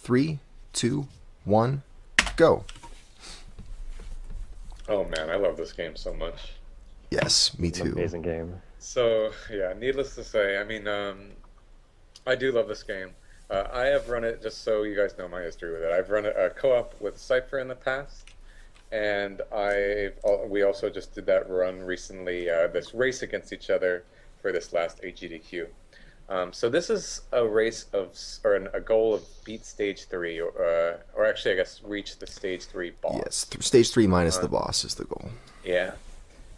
3, 2, 1, go. Oh man, I love this game so much. Yes, me It's an too. amazing game. So yeah, needless to say, I do love this game. I have run it just so you guys know my history with it. I've run a co-op with Cypher in the past, and we also just did that run recently, this race against each other for this last AGDQ. So this is a race of, a goal of beat stage 3, or actually I guess reach the stage 3 Yes, boss. stage 3 minus the Uh, boss is the goal. yeah.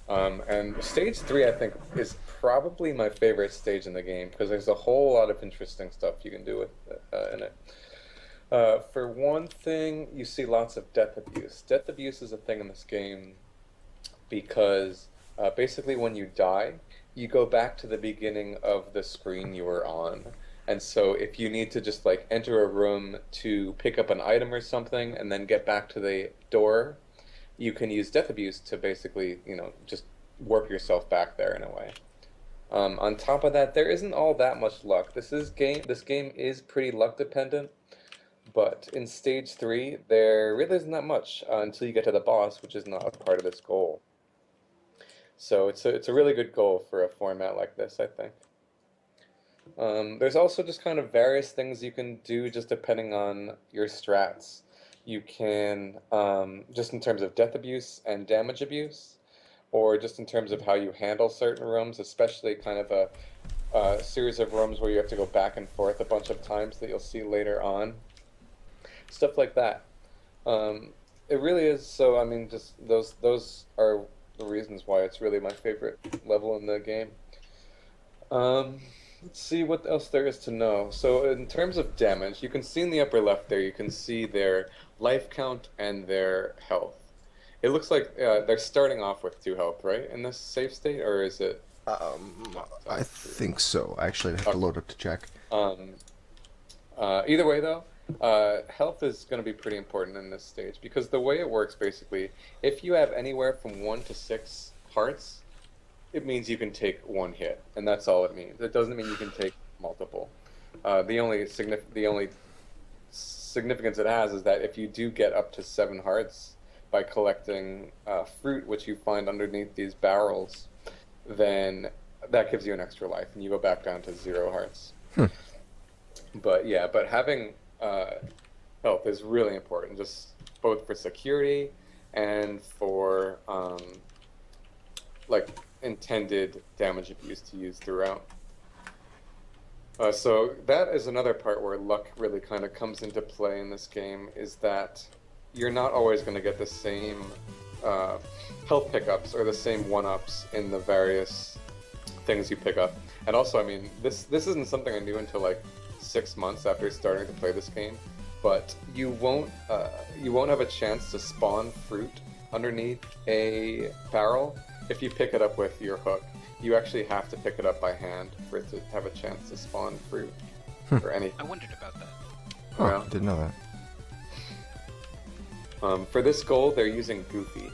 And stage 3, I think, is probably my favorite stage in the game because there's a whole lot of interesting stuff you can do with in it. For one thing, you see lots of death abuse. Death abuse is a thing in this game because basically when you die, you go back to the beginning of the screen you were on. And so if you need to just like enter a room to pick up an item or something and then get back to the door, you can use death abuse to basically, just warp yourself back there in a way. On top of that, there isn't all that much luck. This game is pretty luck dependent, but in stage 3, there really isn't that much until you get to the boss, which is not a part of this goal. So it's a really good goal for a format like this, I think. There's also just kind of various things you can do just depending on your strats. You can, just in terms of death abuse and damage abuse, or just in terms of how you handle certain rooms, especially kind of a series of rooms where you have to go back and forth a bunch of times that you'll see later on. Stuff like that. It really is, so I mean, just those are the reasons why it's really my favorite level in the game. Let's see what else there is to know. So in terms of damage, you can see in the upper left there, you can see their life count and their health. It looks like they're starting off with 2 health, right? In this save state, or is it? I think so. Actually, I have to load up to check. Um, Either way, though, health is going to be pretty important in this stage because the way it works, basically, if you have anywhere from 1 to 6 hearts, it means you can take 1 hit, and that's all it means. It doesn't mean you can take multiple. The only significance it has is that if you do get up to 7 hearts by collecting fruit, which you find underneath these barrels, then that gives you an extra life, and you go back down to 0 hearts. But yeah, having health is really important, just both for security and for like intended damage abuse to use throughout. So that is another part where luck really kind of comes into play in this game, is that you're not always going to get the same health pickups or the same one-ups in the various things you pick up. And also, I mean, this isn't something I knew until like 6 months after starting to play this game, but you won't have a chance to spawn fruit underneath a barrel if you pick it up with your hook. You actually have to pick it up by hand for it to have a chance to spawn fruit or anything. I wondered about that. Oh, Yeah. didn't know that. For this goal, they're using Goofy.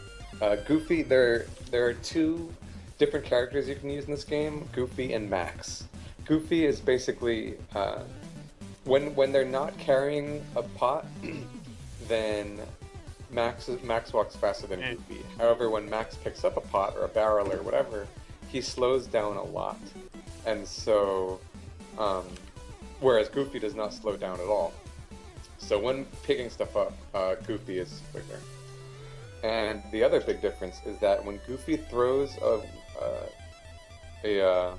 Goofy, there are 2 different characters you can use in this game, Goofy and Max. Goofy is basically, when they're not carrying a pot, then Max walks faster than Goofy. However, when Max picks up a pot or a barrel or whatever, he slows down a lot. And so, whereas Goofy does not slow down at all. So when picking stuff up, Goofy is quicker. And the other big difference is that when Goofy throws a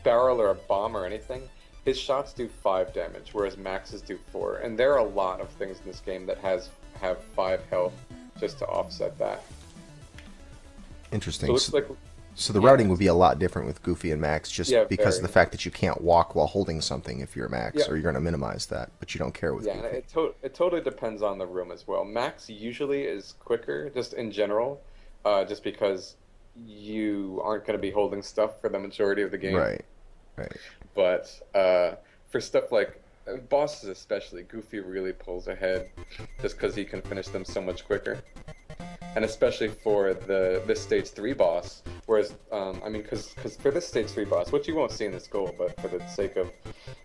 barrel or a bomb or anything, his shots do 5 damage, whereas Max's do 4. And there are a lot of things in this game that have 5 health just to offset that. Interesting. So it looks like, So the yeah, routing would be a lot different with Goofy and Max, just Yeah, because of very. the fact that you can't walk while holding something if you're Max, Yeah. or you're going to minimize that, but you don't care with yeah, and Goofy. it totally depends on the room as well. Max usually is quicker, just in general, just because you aren't going to be holding stuff for the majority of the game. Right. But for stuff like bosses especially, Goofy really pulls ahead just because he can finish them so much quicker. And especially for this stage 3 boss, whereas, I mean, because for this stage 3 boss, which you won't see in this goal, but for the sake of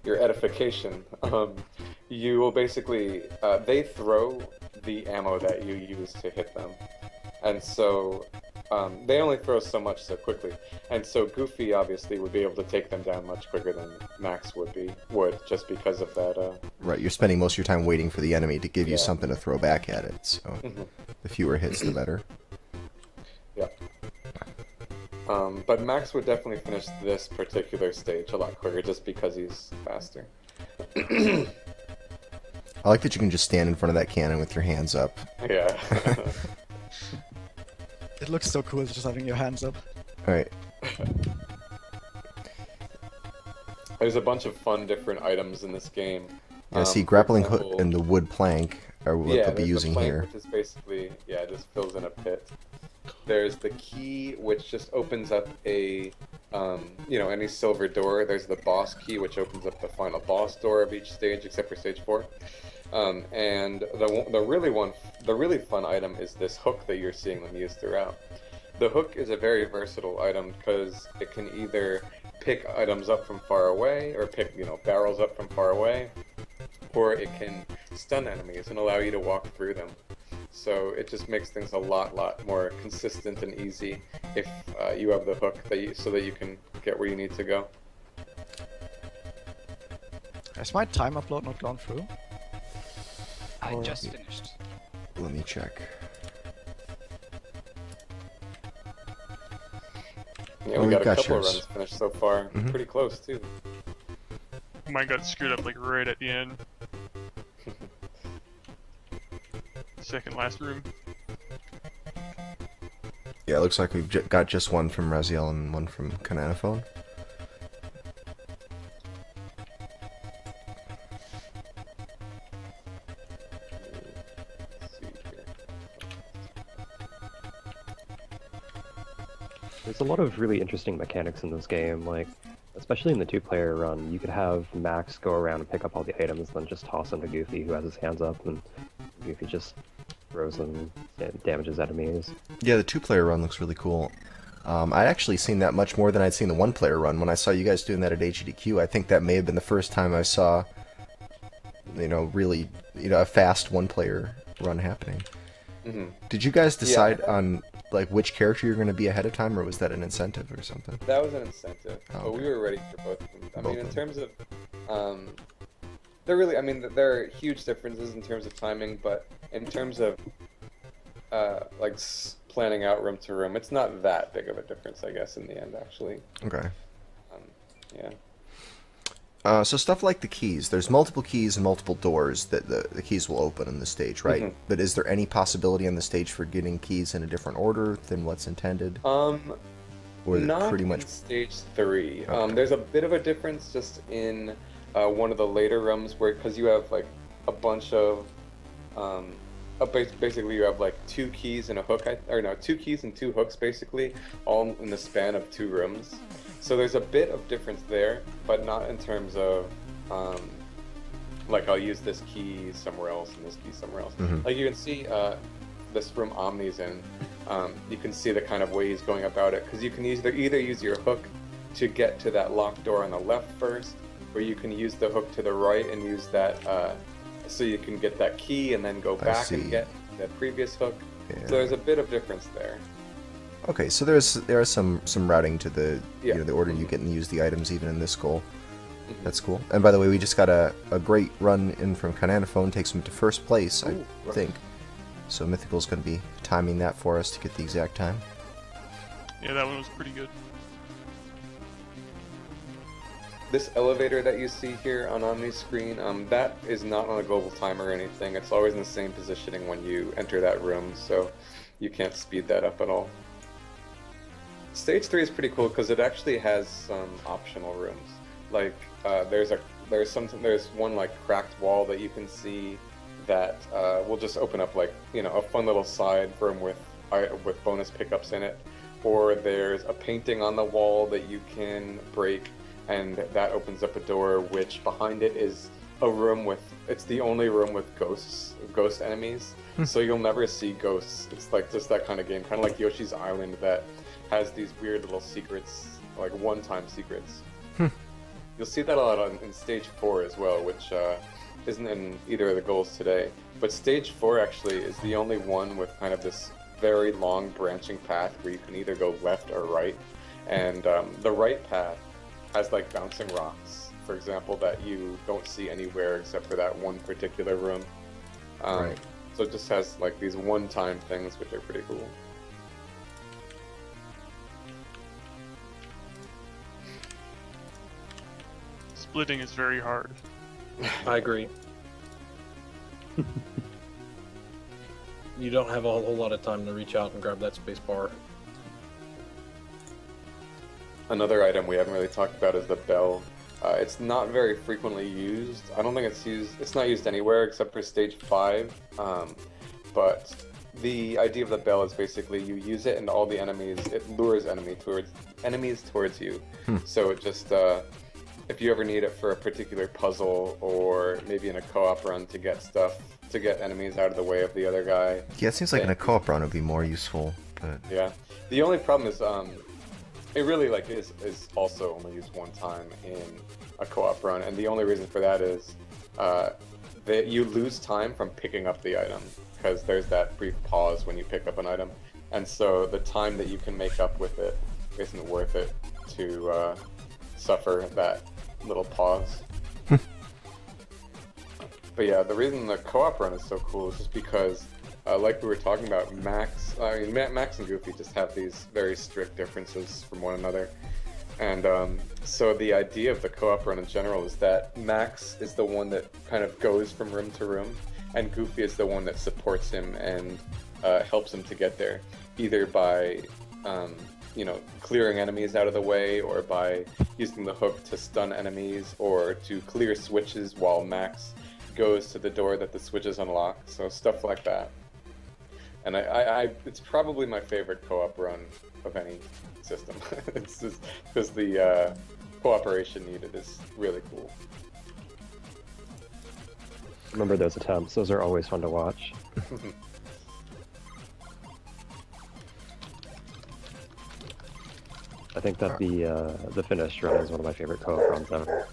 your edification, you will basically they throw the ammo that you use to hit them, and so they only throw so much so quickly, and so Goofy obviously would be able to take them down much quicker than Max would just because of that. Right, you're spending most of your time waiting for the enemy to give you Yeah. something to throw back at it, so the fewer hits, the better. Yeah. But Max would definitely finish this particular stage a lot quicker just because he's faster. I like that you can just stand in front of that cannon with your hands up. Yeah. It looks so cool just having your hands up. Alright, There's a bunch of fun different items in this game. I see For grappling example, hook and the wood plank are what yeah, they'll be there's using the plank, here. which is basically, yeah, it just fills in a pit. There's the key, which just opens up a, any silver door. There's the boss key, which opens up the final boss door of each stage, except for stage 4. And the really fun item is this hook that you're seeing them use throughout. The hook is a very versatile item because it can either pick items up from far away, or pick barrels up from far away, or it can stun enemies and allow you to walk through them. So it just makes things a lot more consistent and easy if you have the hook so that you can get where you need to go. Has my time upload not gone through? I just finished. Let me check. Yeah, Oh, we we've got a got couple of yours. runs finished so far. Pretty close too. Mine got screwed up like right at the end. Second last room. Yeah, it looks like we've got just one from Razielim and one from Khananaphone. Let's see here. There's a lot of really interesting mechanics in this game, like, especially in the two-player run, you could have Max go around and pick up all the items, then just toss them to Goofy, who has his hands up, and Goofy just throws them and damages enemies. Yeah, the two-player run looks really cool. I'd actually seen that much more than I'd seen the one-player run. When I saw you guys doing that at HDQ, I think that may have been the first time I saw, really, a fast one-player run happening. Did you guys decide on which character you're going to be ahead of time, or was that an incentive or something? That was an incentive, Oh, but we okay. were ready for both of them. I Both mean, in of terms of, there are huge differences in terms of timing, but in terms of, planning out room to room, it's not that big of a difference, I guess, in the end, actually. Okay. Yeah. So stuff like the keys. There's multiple keys and multiple doors that the keys will open on the stage, right? But is there any possibility on the stage for getting keys in a different order than what's intended? Or is it Not pretty much in stage 3. Okay. There's a bit of a difference just in one of the later rooms because you have a bunch of basically you have 2 keys and a hook, 2 keys and 2 hooks basically, all in the span of 2 rooms. So there's a bit of difference there, but not in terms of I'll use this key somewhere else and this key somewhere else. Like you can see this room Omni's in, you can see the kind of way he's going about it, because you can either use your hook to get to that locked door on the left first, or you can use the hook to the right and use that so you can get that key and then go back see. and get the previous hook. Yeah. So there's a bit of difference there. Okay, so there is some routing to the Yeah. the order you get and use the items even in this goal. That's cool. And by the way, we just got a great run in from Khananaphone, takes him to first place, I think. So Mythical's going to be timing that for us to get the exact time. Yeah, that one was pretty good. This elevator that you see here on Omni's screen, that is not on a global timer or anything. It's always in the same positioning when you enter that room, so you can't speed that up at all. Stage 3 is pretty cool because it actually has some optional rooms. There's one cracked wall that you can see that will just open up a fun little side room with bonus pickups in it. Or there's a painting on the wall that you can break, and that opens up a door, which behind it is a room it's the only room with ghost enemies. So you'll never see ghosts. It's just that kind of game, kind of like Yoshi's Island, that has these weird little secrets, one-time secrets. You'll see that a lot in stage 4 as well, which isn't in either of the goals today. But stage 4 actually is the only one with kind of this very long branching path where you can either go left or right. And the right path has like bouncing rocks, for example, that you don't see anywhere except for that one particular room. Right. So it just has like these one-time things which are pretty cool. Splitting is very hard. I agree. You don't have a whole lot of time to reach out and grab that space bar. Another item we haven't really talked about is the bell. It's not very frequently used. I don't think it's used. It's not used anywhere except for stage 5. But the idea of the bell is basically you use it and all the enemies. It lures enemies towards you. So it just if you ever need it for a particular puzzle or maybe in a co-op run to get enemies out of the way of the other guy. Yeah, it seems like in a co-op run it would be more useful, but Yeah. The only problem is it really like is also only used one time in a co-op run, and the only reason for that is that you lose time from picking up the item because there's that brief pause when you pick up an item, and so the time that you can make up with it isn't worth it to suffer that little pause. But yeah, the reason the co-op run is so cool is just because, like we were talking about, Max and Goofy just have these very strict differences from one another. And so the idea of the co-op run in general is that Max is the one that kind of goes from room to room, and Goofy is the one that supports him and helps him to get there, either by clearing enemies out of the way, or by using the hook to stun enemies, or to clear switches while Max goes to the door that the switches unlock. So stuff like that. And it's probably my favorite co-op run of any system. It's just because the cooperation needed is really cool. Remember those attempts, those are always fun to watch. I think that the finished run is one of my favorite co-op runs ever.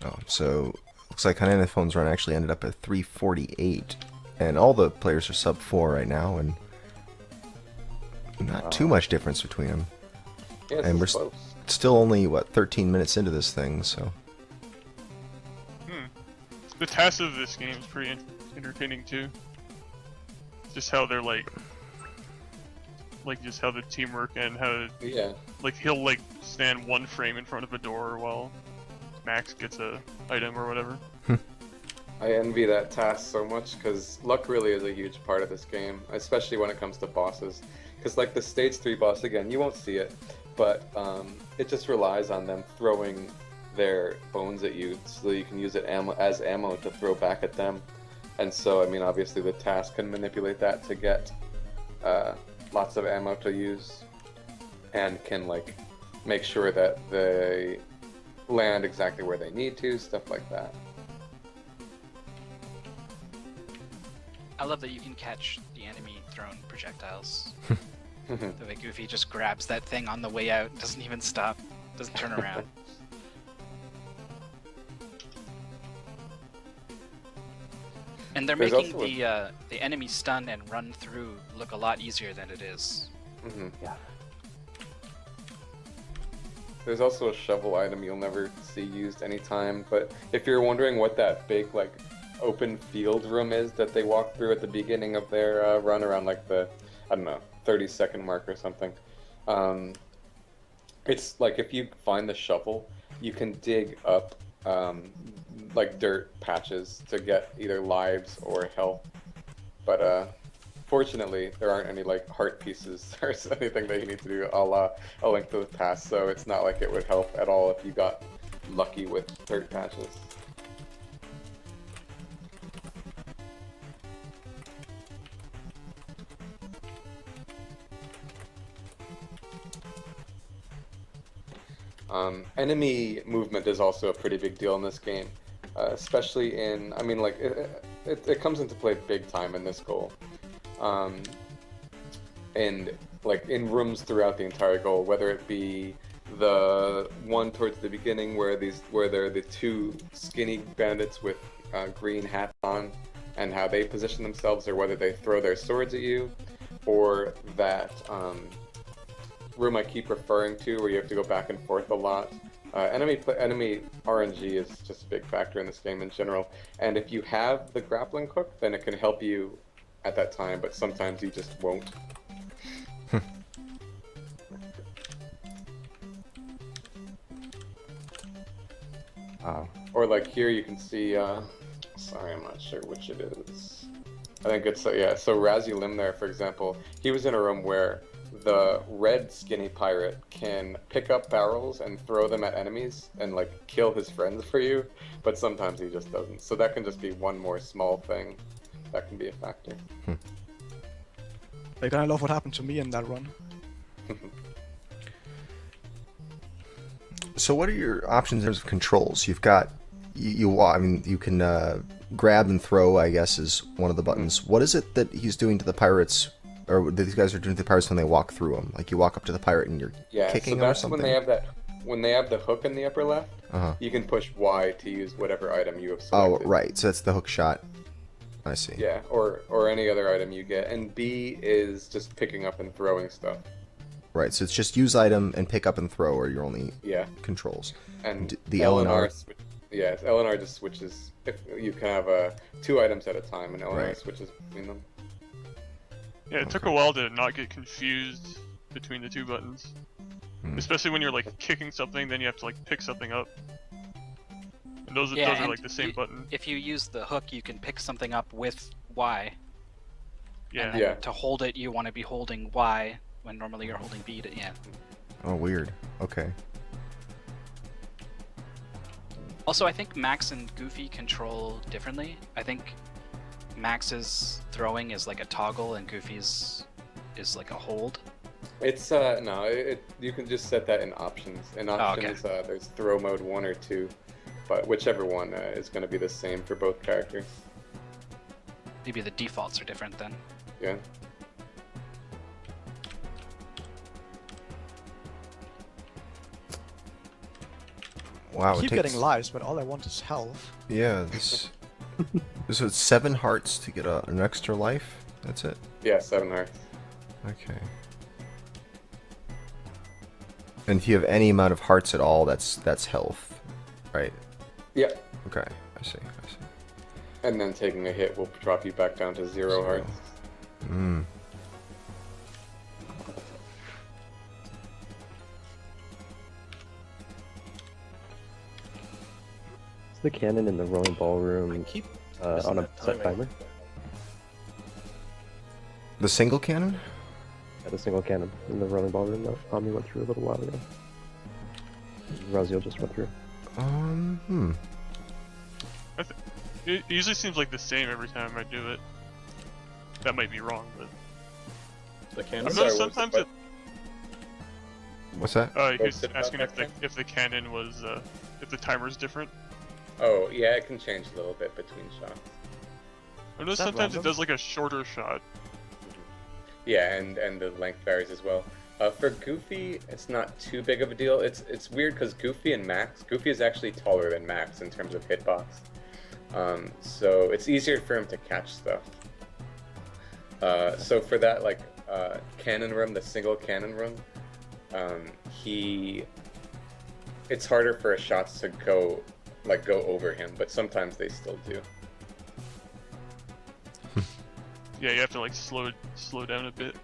oh, so looks like Khananaphone's run actually ended up at 348, and all the players are sub 4 right now, and not too much difference between them. Yeah, And we're close. still only 13 minutes into this thing, so The task of this game is pretty entertaining too. Just how they're like just how the teamwork and how Yeah. like he'll like stand one frame in front of a door while Max gets a item or whatever. I envy that task so much because luck really is a huge part of this game, especially when it comes to bosses. Because like the stage 3 boss, again, you won't see it, but it just relies on them throwing their bones at you so you can use it as ammo to throw back at them. And so, I mean, obviously the task can manipulate that to get lots of ammo to use, and can like make sure that they land exactly where they need to, stuff like that. I love that you can catch the enemy thrown projectiles. The way Goofy just grabs that thing on the way out, doesn't even stop, doesn't turn around. And they're There's making also the enemy stun and run through look a lot easier than it is. Yeah. There's also a shovel item you'll never see used anytime, but if you're wondering what that big like open field room is that they walk through at the beginning of their run around like the, I don't know, 30-second mark or something, it's like if you find the shovel, you can dig up like dirt patches to get either lives or health, but fortunately there aren't any like heart pieces or anything that you need to do a la A Link to the Past, so it's not like it would help at all if you got lucky with dirt patches. Enemy movement is also a pretty big deal in this game, especially in, I mean, like, it comes into play big time in this goal. And, like, in rooms throughout the entire goal, whether it be the one towards the beginning where there are the two skinny bandits with green hats on, and how they position themselves, or whether they throw their swords at you, or that room I keep referring to where you have to go back and forth a lot. Enemy RNG is just a big factor in this game in general, and if you have the grappling hook, then it can help you at that time, but sometimes you just won't. Or like here you can see, sorry, I'm not sure which it is. I think it's, yeah, so Razielim there, for example, he was in a room where the red skinny pirate can pick up barrels and throw them at enemies and like kill his friends for you, but sometimes he just doesn't. So that can just be one more small thing that can be a factor. You're gonna love what happened to me in that run. So what are your options in terms of controls? You've got I mean, you can grab and throw, I guess, is one of the buttons. What is it that he's doing to the pirates, or that these guys are doing to the pirates when they walk through them? Like you walk up to the pirate and you're kicking them or something? When they have the hook in the upper left, you can push Y to use whatever item you have Oh, selected. right. So that's the hook shot. I see. Yeah, or any other item you get. And B is just picking up and throwing stuff. Right, so it's just use item and pick up and throw are your only controls. And the L and R. L and R just switches. If you can have 2 items at a time, and L and R switches between them. Yeah, it took a while to not get confused between the 2 buttons. Especially when you're like kicking something, then you have to like pick something up. And those are like the same button. If you use the hook, you can pick something up with Y. Yeah. And then to hold it, you want to be holding Y when normally you're holding B to, Oh, weird. Okay. Also, I think Max and Goofy control differently. I think Max's throwing is like a toggle and Goofy's is like a hold. It's no, you can just set that in options. In options, there's throw mode 1 or 2, but whichever one is going to be the same for both characters. Maybe the defaults are different then. Yeah. Wow, I keep getting lives, but all I want is health. Yeah, this. So it's 7 hearts to get an extra life. That's it. Yeah, 7 hearts. Okay. And if you have any amount of hearts at all, that's health, right? Yeah. Okay, I see. And then taking a hit will drop you back down to 0 hearts. Hmm. Is the cannon in the rolling ballroom on a set timer? The single cannon? Yeah, the single cannon in the rolling ballroom that Omni went through a little while ago. Razielim just went through. It usually seems like the same every time I do it. That might be wrong, but The cannon. I've noticed sometimes it. What's that? He was asking if the cannon was if the timer's different. Oh, yeah, it can change a little bit between shots. I noticed that sometimes random? it does like a shorter shot. Yeah, and the length varies as well. For Goofy, it's not too big of a deal. It's weird because Goofy is actually taller than Max in terms of hitbox. So it's easier for him to catch stuff. So for that, like, cannon room, the single cannon room, it's harder for his shots to go over him, but sometimes they still do. Yeah, you have to like slow down a bit.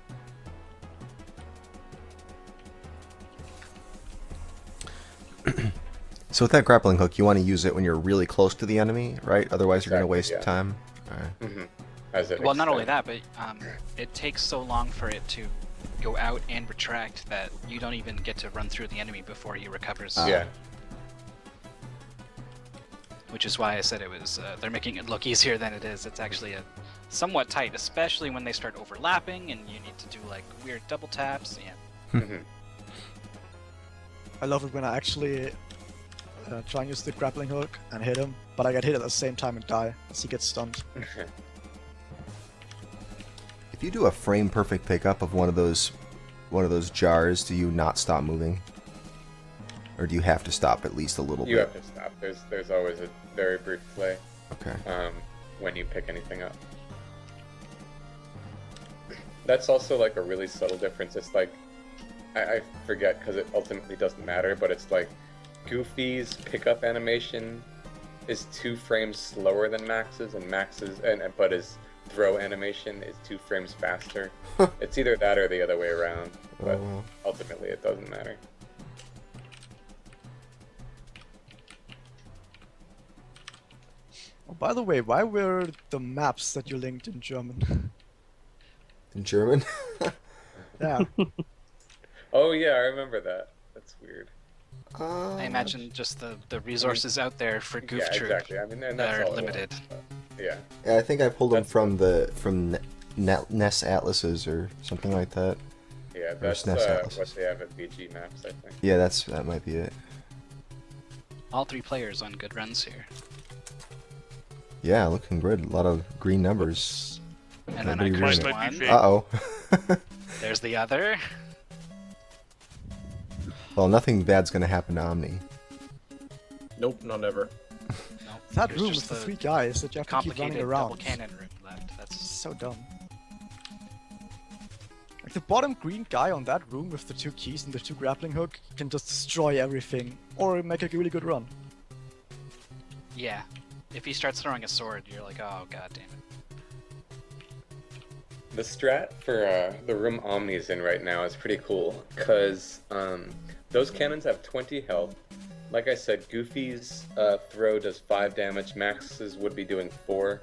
So with that grappling hook, you want to use it when you're really close to the enemy, right? Otherwise, you're going to waste yeah. time. All right. Well, not only that, but it takes so long for it to go out and retract that you don't even get to run through the enemy before he recovers. Yeah. Which is why I said it was, they're making it look easier than it is. It's actually somewhat tight, especially when they start overlapping and you need to do like weird double taps. Yeah. I love it when I actually try and use the grappling hook and hit him, but I get hit at the same time and die as he gets stunned. If you do a frame perfect pickup of one of those jars, do you not stop moving? Or do you have to stop at least a little You bit? have to stop. There's always a very brief delay Okay. when you pick anything up. That's also like a really subtle difference. It's like, I forget because it ultimately doesn't matter, but it's like Goofy's pickup animation is 2 frames slower than Max's, and but his throw animation is 2 frames faster. It's either that or the other way around, but well. ultimately it doesn't matter. Oh, by the way, why were the maps that you linked in German? In German? Yeah. Oh yeah, I remember that. That's weird. I imagine just the resources out there for Goof Yeah, Troop exactly. I mean, and that's are all it was, limited. but, yeah. Yeah, I think I pulled them That's- from NES Atlases or something like that. Yeah, that's SNES Atlases. what they have at BG Maps, I think. Yeah, that might be it. All 3 players on good runs here. Yeah, looking good. A lot of green numbers. And then I Nobody cursed really- Might be one. fake. Uh-oh. There's the other. Well, nothing bad's gonna happen to Omni. Nope, not ever. No, That there's room just with the the 3 guys that you have to keep running complicated double around. cannon room left. That's So dumb. Like the bottom green guy on that room with the 2 keys and the 2 grappling hook can just destroy everything or make a really good run. yeah. If he starts throwing a sword, you're like, oh god damn it. The strat for the room Omni's in right now is pretty cool, because those cannons have 20 health. Like I said, Goofy's throw does 5 damage, Max's would be doing 4.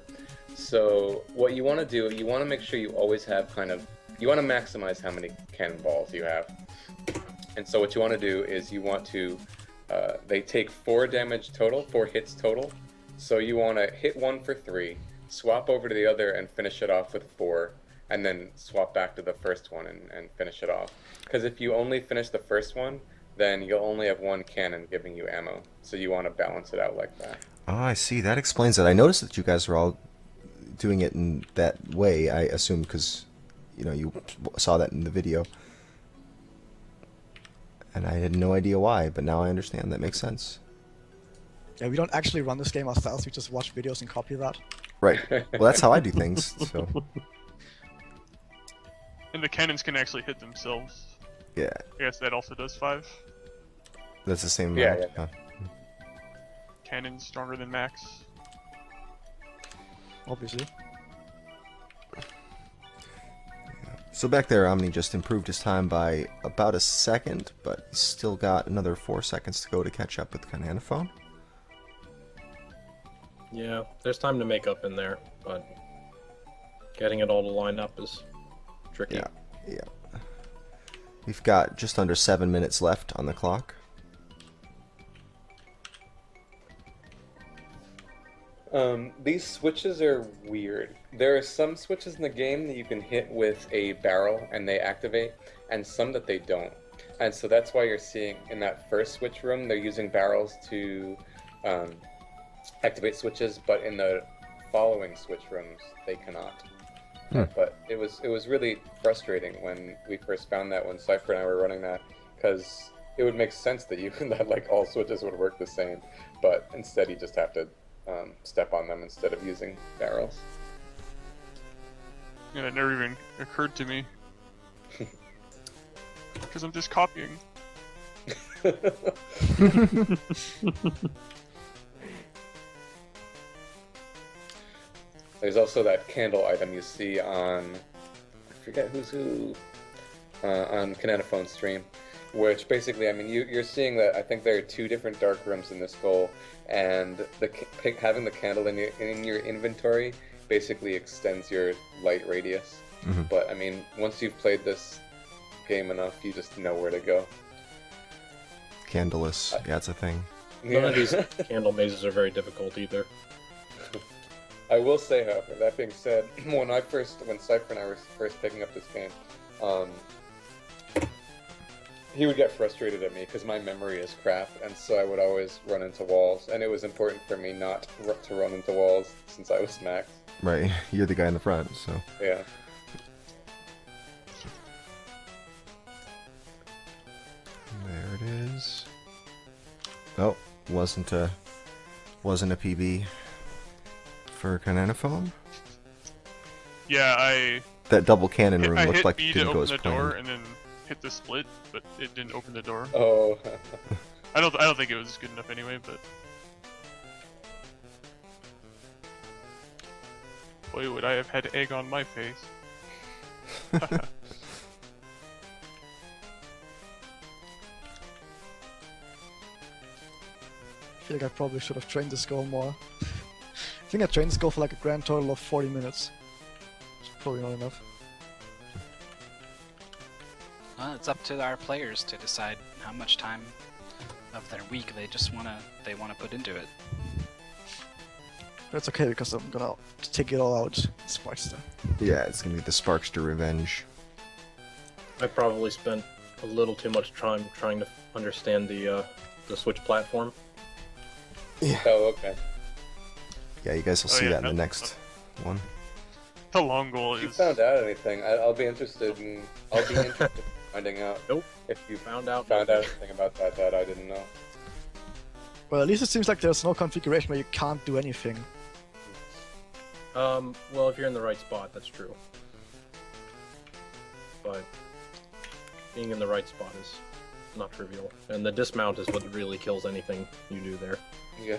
So what you want to do, you want to make sure you always have you want to maximize how many cannonballs you have. And so what you want to do is you want to, they take 4 damage total, 4 hits total. So you want to hit one for 3, swap over to the other and finish it off with 4, and then swap back to the first one and finish it off. Because if you only finish the first one, then you'll only have 1 cannon giving you ammo. So you want to balance it out like that. Oh, I see. That explains it. I noticed that you guys were all doing it in that way, I assume, because, you saw that in the video. And I had no idea why, but now I understand. That makes sense. Yeah, we don't actually run this game ourselves, we just watch videos and copy that. Right. Well, that's how I do things, so... And the cannons can actually hit themselves. Yeah, I guess that also does 5. that's the same Yeah, amount. yeah. Cannons stronger than Max. Obviously. So back there, Omni just improved his time by about a second, but he's still got another 4 seconds to go to catch up with Khananaphone. Yeah, there's time to make up in there, but getting it all to line up is tricky. Yeah. We've got just under 7 minutes left on the clock. These switches are weird. There are some switches in the game that you can hit with a barrel and they activate, and some that they don't. And so that's why you're seeing in that first switch room, they're using barrels to activate switches, but in the following switch rooms, they cannot. But it was really frustrating when we first found that, when Cypher and I were running that, because it would make sense that that like all switches would work the same, but instead you just have to step on them instead of using barrels. Yeah, that never even occurred to me. Because I'm just copying. There's also that candle item you see on, I forget who's who, on Khananaphone's stream, which basically, I mean, you're seeing that I think there are 2 different dark rooms in this goal, and having the candle in your inventory basically extends your light radius. Mhm. But I mean, once you've played this game enough, you just know where to go. Candleless. Yeah, it's a thing. None of these candle mazes are very difficult either. I will say, however, that being said, when Cypher and I were first picking up this game, he would get frustrated at me because my memory is crap, and so I would always run into walls, and it was important for me not to run into walls since I was Max. Right. You're the guy in the front, so... Yeah. There it is. Oh, wasn't a PB for Khananaphone. Yeah, That double cannon room I looked hit like B it to didn't go open as the door planned. and then hit the split, but it didn't open the door. Oh. I don't think it was good enough anyway, but boy, would I have had egg on my face. I feel like I probably should have trained this goal more. I think I trained this goal for like a grand total of 40 minutes. It's probably not enough. Well, it's up to our players to decide how much time of their week they wanna put into it. But it's okay because I'm gonna take it all out in Sparkster. Yeah, it's gonna be the Sparkster revenge. I probably spent a little too much time trying to understand the Switch platform. Oh, okay. Yeah, you guys will Oh, see yeah, that in the no, next one. The long goal If you is found out anything, I'll be interested in finding out. Nope. If you Found out. anything about that I didn't know. Well, at least it seems like there's no configuration where you can't do anything. Well, if you're in the right spot, that's true. But being in the right spot is not trivial. And the dismount is what really kills anything you do there. Yeah.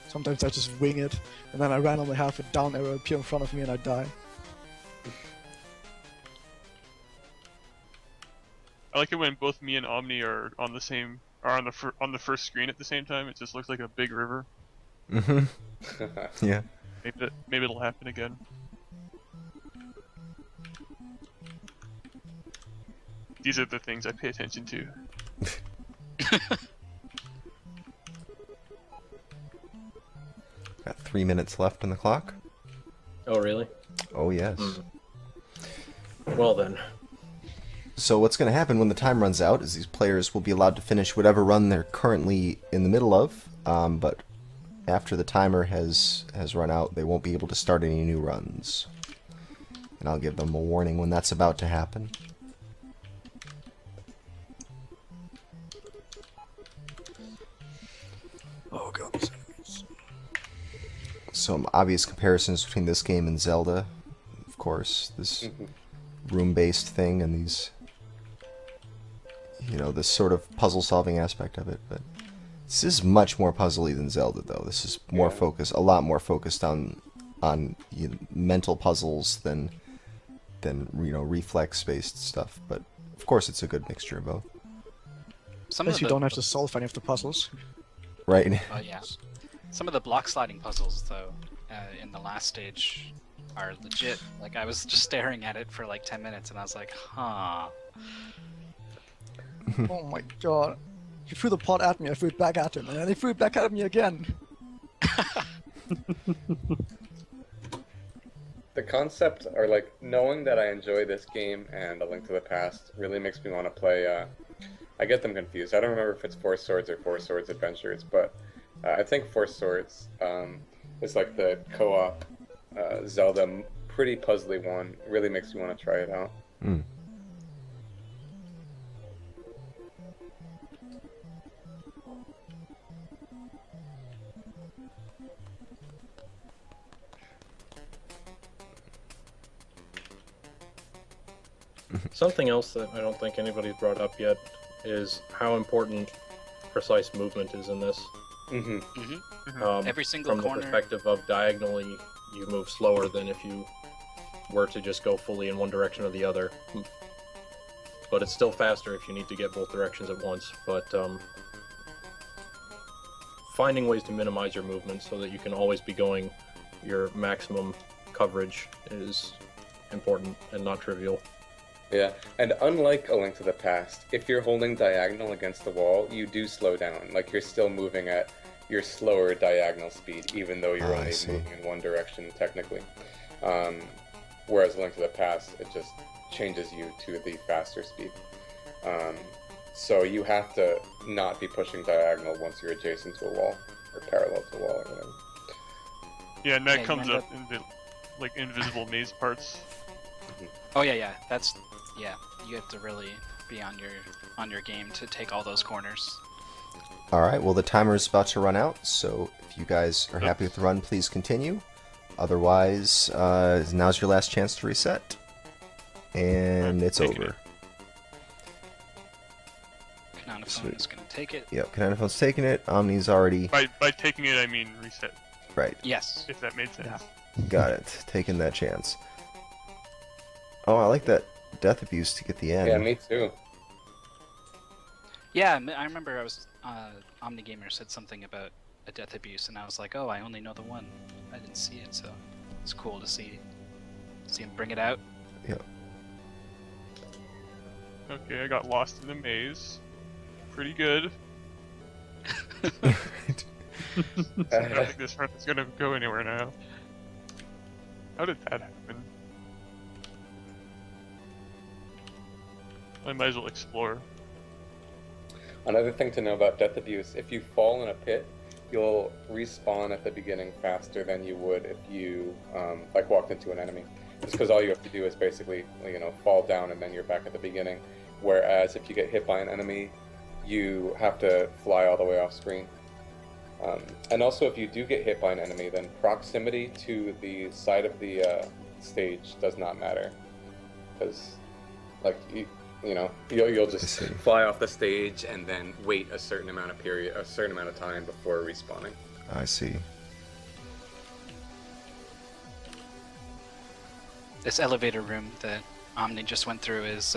Sometimes I just wing it, and then I randomly have a down arrow appear in front of me and I die. I like it when both me and Omni are on the same on the first screen at the same time. It just looks like a big river. Mm-hmm. Yeah. Maybe it'll happen again. These are the things I pay attention to. Got 3 minutes left on the clock. Oh, really? Oh yes. Well then. So what's going to happen when the time runs out is these players will be allowed to finish whatever run they're currently in the middle of, but after the timer has run out, they won't be able to start any new runs. And I'll give them a warning when that's about to happen. Oh god. Some obvious comparisons between this game and Zelda, of course. This room-based thing and these, you know, this sort of puzzle-solving aspect of it. But this is much more puzzly than Zelda, though. This is more focused, a lot more focused on you know, mental puzzles than you know, reflex-based stuff. But of course, it's a good mixture of both. Unless you don't have to solve any of the puzzles. Right? Oh yeah. Some of the block sliding puzzles, though, in the last stage, are legit. Like, I was just staring at it for like 10 minutes, and I was like, huh. Oh my god. He threw the pot at me, I threw it back at him, and then he threw it back at me again. The concept, or like knowing that I enjoy this game and A Link to the Past, really makes me want to play. I get them confused. I don't remember if it's Four Swords or Four Swords Adventures, but I think Four Swords is like the co-op Zelda, pretty puzzly one. It really makes me want to try it out. Mm. Something else that I don't think anybody's brought up yet is how important precise movement is in this. Mm-hmm. Every single from corner. the perspective of diagonally, you move slower than if you were to just go fully in one direction or the other. But it's still faster if you need to get both directions at once. But finding ways to minimize your movement so that you can always be going your maximum coverage is important and not trivial. Yeah, and unlike A Link to the Past, if you're holding diagonal against the wall, you do slow down. Like, you're still moving at your slower diagonal speed, even though you're only moving in one direction, technically. Whereas A Link to the Past, it just changes you to the faster speed. So you have to not be pushing diagonal once you're adjacent to a wall, or parallel to a wall, or whatever. Yeah, and that Yeah, you comes end up in the like invisible maze parts. Oh yeah, yeah. That's yeah. You have to really be on your game to take all those corners. Alright, well the timer is about to run out, so if you guys are happy with the run, please continue. Otherwise, now's your last chance to reset. And it's Taking over. Khananaphone Sweet. is going to take it. Yep, Khananaphone's taking it. Omni's already... By taking it, I mean reset, Right, Yes. if that made sense. Yeah. got it. Taking that chance. Oh, I like that death abuse to get the end. Yeah, me too. Yeah, I remember Omnigamer said something about a death abuse, and I was like, oh, I only know the one. I didn't see it, so it's cool to see him bring it out. Yep. Okay, I got lost in the maze. Pretty good. I don't think this run is gonna go anywhere now. How did that happen? I might as well explore. Another thing to know about death abuse, if you fall in a pit, you'll respawn at the beginning faster than you would if you like walked into an enemy. Just because all you have to do is basically, fall down and then you're back at the beginning. Whereas if you get hit by an enemy, you have to fly all the way off screen. And also, if you do get hit by an enemy, then proximity to the side of the stage does not matter, because, like, you'll just fly off the stage and then wait a certain amount of time before respawning. I see. This elevator room that Omni just went through is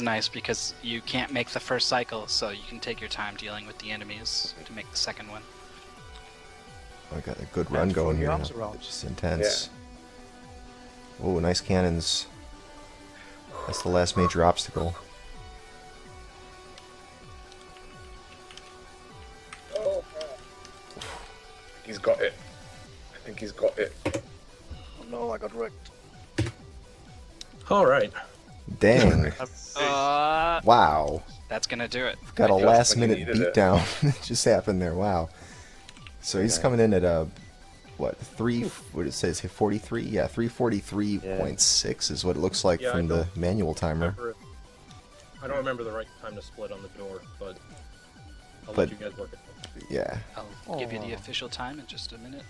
nice because you can't make the first cycle, so you can take your time dealing with the enemies to make the second one. I got a good run going here. arms around. It's just intense. Oh, nice cannons. That's the last major obstacle. Oh, he's got it. I think he's got it. Oh no, I got wrecked. All right. Dang. Wow. That's gonna do it. Got a Just last when you minute needed it. beatdown. That just happened there. Wow. So he's coming in at what it says here, 43? Yeah, 343.6 is what it looks like Yeah, from I the don't manual timer. I don't remember the right time to split on the door, but I'll But- let you guys work it. Yeah. I'll give you the Aw. official time in just a minute.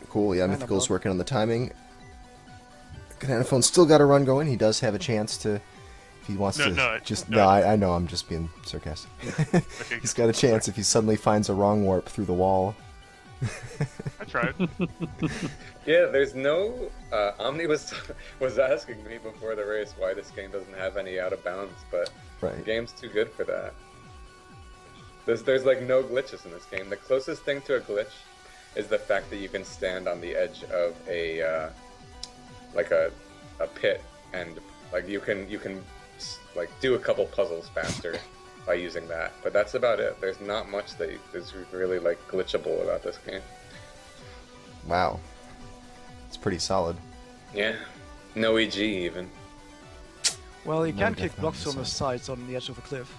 Cool. Yeah, Kinda Mythical's bug. working on the timing. Khananaphone's still got a run going. He does have a chance to, if he wants to. I know. I'm just being sarcastic. Okay, He's got a chance if he suddenly finds a wrong warp through the wall. I tried. Yeah, there's no. Omni was asking me before the race why this game doesn't have any out of bounds, but the Right. game's too good for that. There's like no glitches in this game. The closest thing to a glitch is the fact that you can stand on the edge of a pit and like you can like do a couple puzzles faster by using that. But that's about it. There's not much that is really like glitchable about this game. Wow. It's pretty solid. Yeah, no EG even. Well, you No can death kick on blocks the on the side. sides on the edge of a cliff.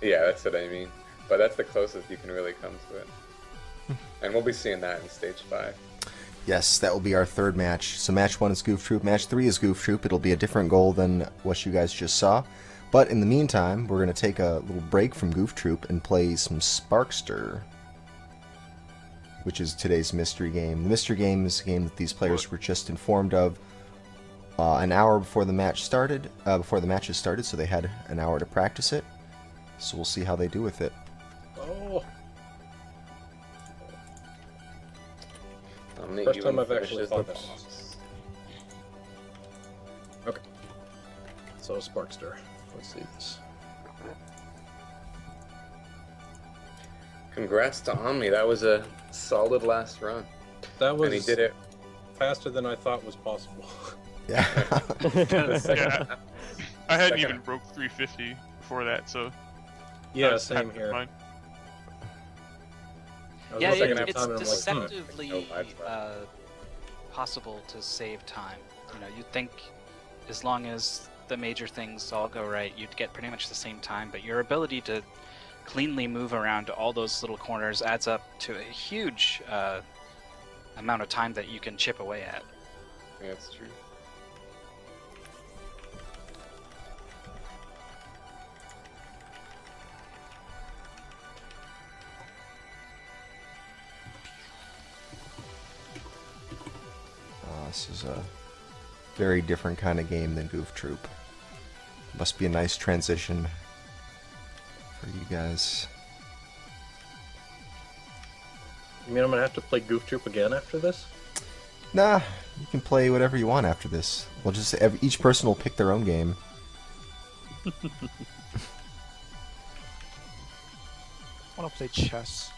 Yeah, that's what I mean. But that's the closest you can really come to it. And we'll be seeing that in stage 5. Yes, that will be our third match. So match 1 is Goof Troop, match 3 is Goof Troop. It'll be a different goal than what you guys just saw. But in the meantime, we're going to take a little break from Goof Troop and play some Sparkster, which is today's mystery game. The mystery game is a game that these players were just informed of an hour before the match started, before the matches started, so they had an hour to practice it. So we'll see how they do with it. Oh, Omni First even time I've actually finishes thought the that. boss. okay. So Sparkster. Let's see this. Congrats to Omni. That was a solid last run. That was And he did it. faster than I thought was possible. Yeah. The second Yeah. half- I hadn't second- even broke 350 before that, so Yeah, that's same half here. fine. I was Yeah, looking second at half it's time and I'm like, deceptively no lives left. possible to save time. You know, you'd think as long as the major things all go right, you'd get pretty much the same time, but your ability to cleanly move around all those little corners adds up to a huge amount of time that you can chip away at. Yeah, it's true. This is a very different kind of game than Goof Troop. Must be a nice transition for you guys. You mean I'm gonna have to play Goof Troop again after this? Nah, you can play whatever you want after this. We'll just each person will pick their own game. I wanna play chess.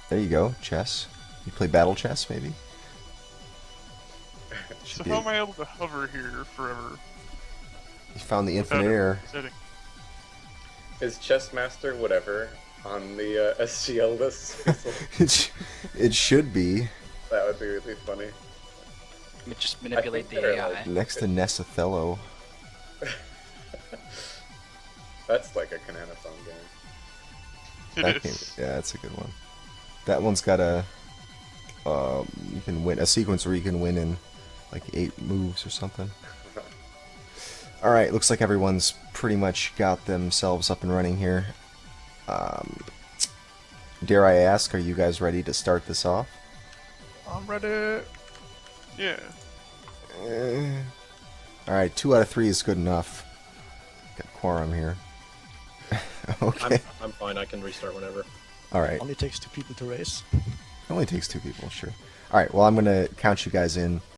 There you go, chess. You play battle chess, maybe? So how am I able to hover here forever? You found the without infinite a air. setting? Is Chessmaster whatever on the SGL list? It should be. That would be really funny. Just manipulate the they're AI. like- Next to Nessothello. That's like a Khananaphone game. It Game, is. yeah, that's a good one. That one's got a you can win a sequence where you can win in like 8 moves or something. All right, looks like everyone's pretty much got themselves up and running here. Dare I ask, are you guys ready to start this off? I'm ready. Yeah. All right, 2 out of 3 is good enough. Got quorum here. Okay. I'm fine. I can restart whenever. All right. Only takes 2 people to race. It only takes 2 people, sure. All right, well, I'm going to count you guys in.